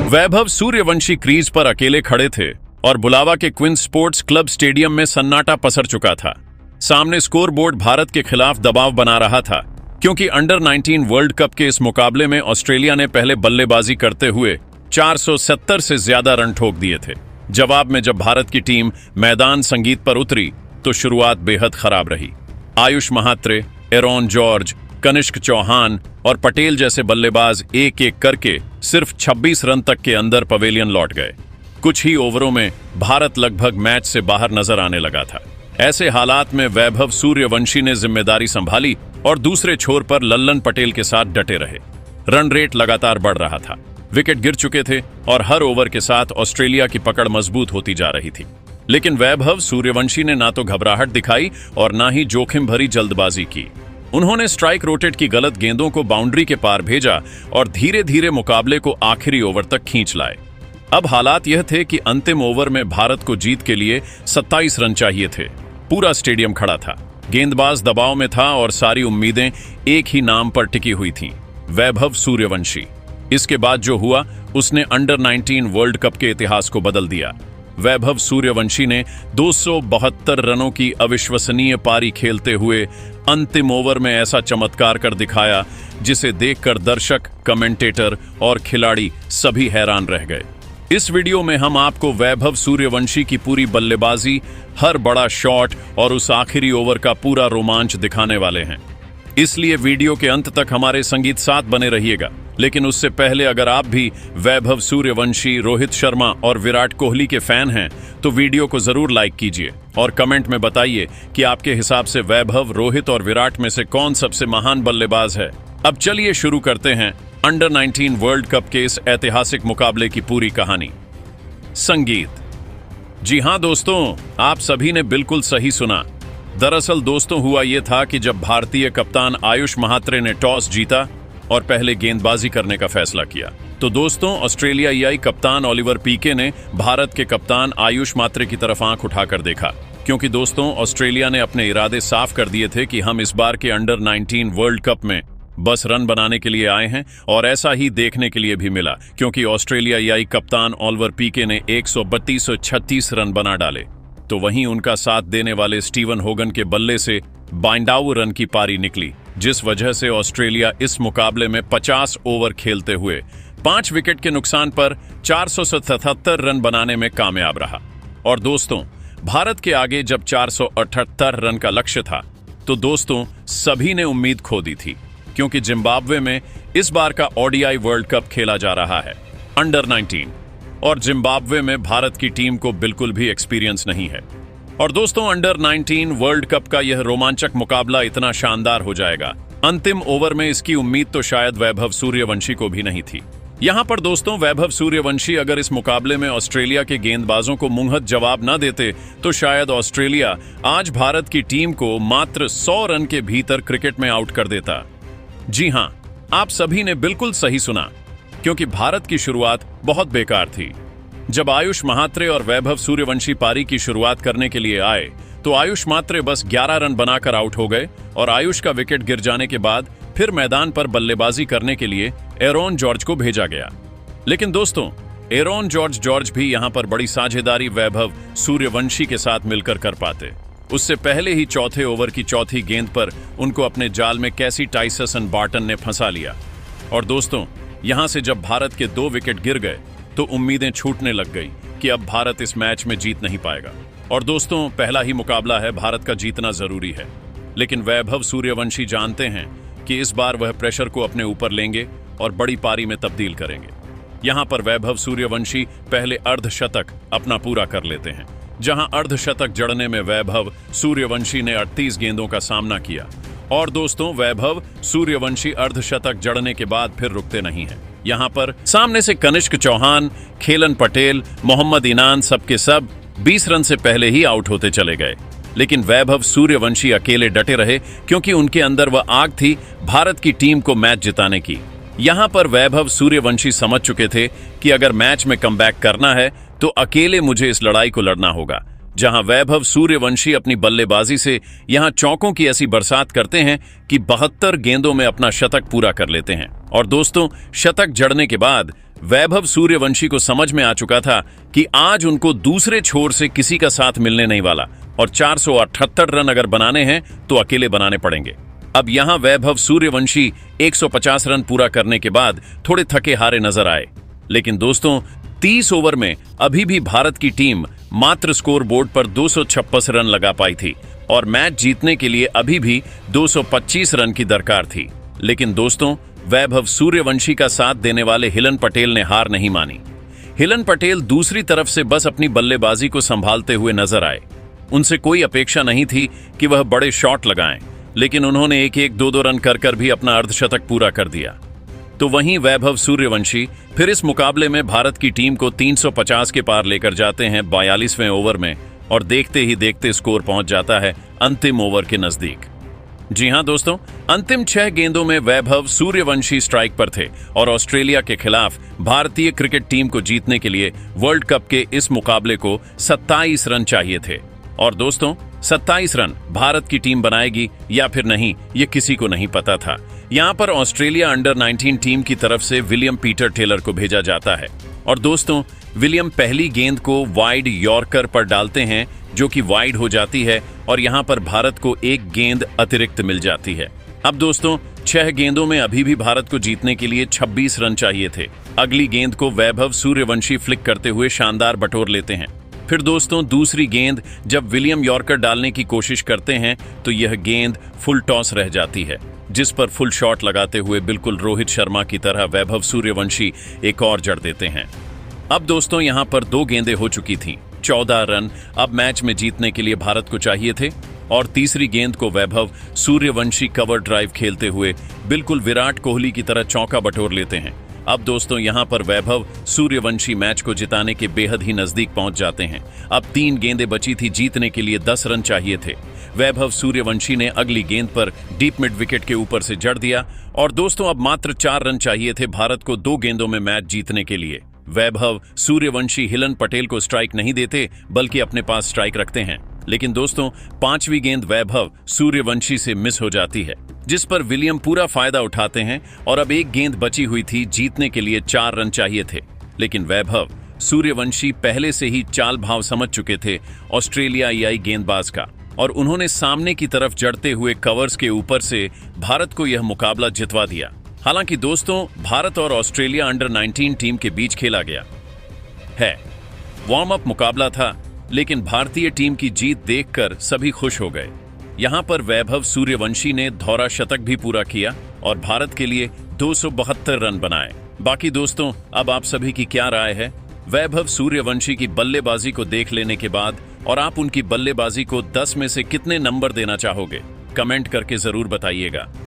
Vaibhav Suryavanshi crease पर अकेले खड़े थे और बुलावा के क्वींस स्पोर्ट्स क्लब स्टेडियम में सन्नाटा पसर चुका था। सामने स्कोरबोर्ड भारत के खिलाफ दबाव बना रहा था, क्योंकि अंडर 19 वर्ल्ड कप के इस मुकाबले में ऑस्ट्रेलिया ने पहले बल्लेबाजी करते हुए 470 से ज्यादा रन ठोक दिए थे। जवाब में जब भारत की टीम मैदान संगीत पर उतरी तो शुरुआत बेहद खराब रही। आयुष महात्रे, एरोन जॉर्ज, कनिष्क चौहान और पटेल जैसे बल्लेबाज एक एक करके सिर्फ 26 रन तक के अंदर पवेलियन लौट गए। कुछ ही ओवरों में भारत लगभग मैच से बाहर नजर आने लगा था। ऐसे हालात में वैभव सूर्यवंशी ने जिम्मेदारी संभाली और दूसरे छोर पर लल्लन पटेल के साथ डटे रहे। रन रेट लगातार बढ़ रहा था, विकेट गिर चुके थे और हर ओवर के साथ ऑस्ट्रेलिया की पकड़ मजबूत होती जा रही थी। लेकिन वैभव सूर्यवंशी ने ना तो घबराहट दिखाई और ना ही जोखिम भरी जल्दबाजी की। उन्होंने स्ट्राइक रोटेट की गलत गेंदों को बाउंड्री के पार भेजा और धीरे धीरे मुकाबले को आखिरी ओवर तक खींच लाए। अब हालात यह थे कि अंतिम ओवर में भारत को जीत के लिए 27 रन चाहिए थे। पूरा स्टेडियम खड़ा था, गेंदबाज दबाव में था और सारी उम्मीदें एक ही नाम पर टिकी हुई थीं, वैभव सूर्यवंशी। इसके बाद जो हुआ उसने अंडर 19 वर्ल्ड कप के इतिहास को बदल दिया। वैभव सूर्यवंशी ने 272 रनों की अविश्वसनीय पारी खेलते हुए अंतिम ओवर में ऐसा चमत्कार कर दिखाया जिसे देखकर दर्शक, कमेंटेटर और खिलाड़ी सभी हैरान रह गए। इस वीडियो में हम आपको वैभव सूर्यवंशी की पूरी बल्लेबाजी, हर बड़ा शॉट और उस आखिरी ओवर का पूरा रोमांच दिखाने वाले हैं। इसलिए वीडियो के अंत तक हमारे संगीत साथ बने रहिएगा। लेकिन उससे पहले अगर आप भी वैभव सूर्यवंशी, रोहित शर्मा और विराट कोहली के फैन हैं तो वीडियो को जरूर लाइक कीजिए और कमेंट में बताइए कि आपके हिसाब से वैभव, रोहित और विराट में से कौन सबसे महान बल्लेबाज है। अब चलिए शुरू करते हैं अंडर 19 वर्ल्ड कप के इस ऐतिहासिक मुकाबले की पूरी कहानी। संगीत। जी हां दोस्तों, आप सभी ने बिल्कुल सही सुना। दरअसल दोस्तों हुआ यह था कि जब भारतीय कप्तान आयुष महात्रे ने टॉस जीता और पहले गेंदबाजी करने का फैसला किया तो दोस्तों ऑस्ट्रेलियाई कप्तान ओलिवर पीके ने भारत के कप्तान आयुष महात्रे की तरफ आंख उठाकर देखा, क्योंकि दोस्तों ऑस्ट्रेलिया ने अपने इरादे साफ कर दिए थे कि हम इस बार के अंडर 19 वर्ल्ड कप में बस रन बनाने के लिए आए हैं। और ऐसा ही देखने के लिए भी मिला, क्योंकि ऑस्ट्रेलियाई कप्तान ओलिवर पीके ने 132-36 रन बना डाले तो वहीं उनका साथ देने वाले स्टीवन होगन के बल्ले से 52 रन की पारी निकली, जिस वजह से ऑस्ट्रेलिया इस मुकाबले में 50 ओवर खेलते हुए 5 विकेट के नुकसान पर 477 रन बनाने में कामयाब रहा। और दोस्तों भारत के आगे जब 478 रन का लक्ष्य था तो दोस्तों सभी ने उम्मीद खो दी थी, क्योंकि जिम्बाब्वे में इस बार का ओडीआई वर्ल्ड कप खेला जा रहा है अंडर 19 और जिम्बाब्वे में भारत की टीम को बिल्कुल भी एक्सपीरियंस नहीं है। और दोस्तों अंडर 19 वर्ल्ड कप का यह रोमांचक मुकाबला इतना शानदार हो जाएगा, अंतिम ओवर में इसकी उम्मीद तो शायद वैभव सूर्यवंशी को भी नहीं थी। यहां पर दोस्तों वैभव सूर्यवंशी अगर इस मुकाबले में ऑस्ट्रेलिया के गेंदबाजों को मुंहत जवाब न देते तो शायद ऑस्ट्रेलिया आज भारत की टीम को मात्र 100 रन के भीतर क्रिकेट में आउट कर देता। जी हां, आप सभी ने बिल्कुल सही सुना, क्योंकि भारत की शुरुआत बहुत बेकार थी। जब आयुष महात्रे और वैभव सूर्यवंशी पारी की शुरुआत करने के लिए आए तो आयुष महात्रे बस 11 रन बनाकर आउट हो गए और आयुष का विकेट गिर जाने के बाद फिर मैदान पर बल्लेबाजी करने के लिए एरोन जॉर्ज को भेजा गया। लेकिन दोस्तों एरोन जॉर्ज भी यहां पर बड़ी साझेदारी वैभव सूर्यवंशी के साथ मिलकर कर पाते। उससे पहले ही चौथे ओवर की चौथी गेंद पर उनको अपने जाल में कैसी टाइसन बार्टन ने फंसा लिया। और दोस्तों यहां से जब भारत के 2 विकेट गिर गए तो उम्मीदें छूटने लग गई कि अब भारत इस मैच में जीत नहीं पाएगा। और दोस्तों पहला ही मुकाबला है, भारत का जीतना जरूरी है। लेकिन वैभव सूर्यवंशी जानते हैं कि इस बार वह प्रेशर को अपने ऊपर लेंगे और बड़ी पारी में तब्दील करेंगे। यहां पर वैभव सूर्यवंशी पहले अर्धशतक अपना पूरा कर लेते हैं, जहां अर्धशतक जड़ने में वैभव सूर्यवंशी ने 38 गेंदों का सामना किया। और दोस्तों वैभव सूर्यवंशी अर्धशतक जड़ने के बाद फिर रुकते नहीं हैं। यहां पर सामने से कनिष्क चौहान, खेलन पटेल, मोहम्मद इनान सबके सब 20 रन से पहले ही आउट होते चले गए। लेकिन वैभव सूर्यवंशी अकेले डटे रहे, क्योंकि उनके अंदर वह आग थी भारत की टीम को मैच जिताने की। यहां पर वैभव सूर्यवंशी समझ चुके थे कि अगर मैच में कमबैक करना है तो अकेले मुझे इस लड़ाई को लड़ना होगा। जहां वैभव सूर्यवंशी अपनी बल्लेबाजी से यहां चौकों की ऐसी बरसात करते हैं कि 72 गेंदों में अपना शतक पूरा कर लेते हैं। और दोस्तों शतक जड़ने के बाद वैभव सूर्यवंशी को समझ में आ चुका था कि आज उनको दूसरे छोर से किसी का साथ मिलने नहीं वाला और 478 रन अगर बनाने हैं तो अकेले बनाने पड़ेंगे। अब यहां वैभव सूर्यवंशी 150 रन पूरा करने के बाद थोड़े थके हारे नजर आए। लेकिन दोस्तों 30 ओवर में अभी भी भारत की टीम मात्र स्कोर बोर्ड पर 256 रन लगा पाई थी और मैच जीतने के लिए अभी भी 225 रन की दरकार थी। लेकिन दोस्तों वैभव सूर्यवंशी का साथ देने वाले हिलन पटेल ने हार नहीं मानी। हिलन पटेल दूसरी तरफ से बस अपनी बल्लेबाजी को संभालते हुए नजर आए। उनसे कोई अपेक्षा नहीं थी कि वह बड़े शॉट लगाएं, लेकिन उन्होंने एक एक दो रन कर भी अपना अर्धशतक पूरा कर दिया। तो वहीं वैभव सूर्यवंशी फिर इस मुकाबले में भारत की टीम को 350 के पार लेकर जाते हैं 42वें ओवर में और देखते ही देखते स्कोर पहुंच जाता है अंतिम ओवर के नजदीक। जी हां दोस्तों, अंतिम 6 गेंदों में वैभव सूर्यवंशी स्ट्राइक पर थे और ऑस्ट्रेलिया के खिलाफ भारतीय क्रिकेट टीम को जीतने के लिए वर्ल्ड कप के इस मुकाबले को 27 रन चाहिए थे। और दोस्तों 27 रन भारत की टीम बनाएगी या फिर नहीं, ये किसी को नहीं पता था। यहां पर ऑस्ट्रेलिया अंडर 19 टीम की तरफ से विलियम पीटर टेलर को भेजा जाता है और दोस्तों विलियम पहली गेंद को वाइड यॉर्कर पर डालते हैं जो कि वाइड हो जाती है और यहां पर भारत को एक गेंद अतिरिक्त मिल जाती है। अब दोस्तों 6 गेंदों में अभी भी भारत को जीतने के लिए 26 रन चाहिए थे। अगली गेंद को वैभव सूर्यवंशी फ्लिक करते हुए शानदार बटोर लेते हैं। फिर दोस्तों दूसरी गेंद जब विलियम यॉर्कर डालने की कोशिश करते हैं तो यह गेंद फुल टॉस रह जाती है, जिस पर फुल शॉट लगाते हुए बिल्कुल रोहित शर्मा की तरह वैभव सूर्यवंशी एक और जड़ देते हैं। अब दोस्तों यहां पर 2 गेंदें हो चुकी थीं, 14 रन अब मैच में जीतने के लिए भारत को चाहिए थे और तीसरी गेंद को वैभव सूर्यवंशी कवर ड्राइव खेलते हुए बिल्कुल विराट कोहली की तरह चौका बटोर लेते हैं। अब दोस्तों यहां पर वैभव सूर्यवंशी मैच को जिताने के बेहद ही नजदीक पहुंच जाते हैं। अब 3 गेंदें बची थी, जीतने के लिए 10 रन चाहिए थे। वैभव सूर्यवंशी ने अगली गेंद पर डीप मिड विकेट के ऊपर से जड़ दिया और दोस्तों अब मात्र 4 रन चाहिए थे भारत को 2 गेंदों में मैच जीतने के लिए। वैभव सूर्यवंशी हिलन पटेल को स्ट्राइक नहीं देते बल्कि अपने पास स्ट्राइक रखते हैं, लेकिन दोस्तों 5वीं गेंद वैभव सूर्यवंशी से मिस हो जाती है, जिस पर विलियम पूरा फायदा उठाते हैं और अब 1 गेंद बची हुई थी, जीतने के लिए 4 रन चाहिए थे। लेकिन वैभव सूर्यवंशी पहले से ही चाल भाव समझ चुके थे ऑस्ट्रेलियाई गेंदबाज का और उन्होंने सामने की तरफ जड़ते हुए कवर्स के ऊपर से भारत को यह मुकाबला जितवा दिया। हालांकि दोस्तों भारत और ऑस्ट्रेलिया अंडर 19 टीम के बीच खेला गया है, वार्म अप मुकाबला था, लेकिन भारतीय टीम की जीत देखकर सभी खुश हो गए। यहां पर वैभव सूर्यवंशी ने धौरा शतक भी पूरा किया और भारत के लिए 272 रन बनाए। बाकी दोस्तों अब आप सभी की क्या राय है वैभव सूर्यवंशी की बल्लेबाजी को देख लेने के बाद, और आप उनकी बल्लेबाजी को 10 में से कितने नंबर देना चाहोगे? कमेंट करके जरूर बताइएगा।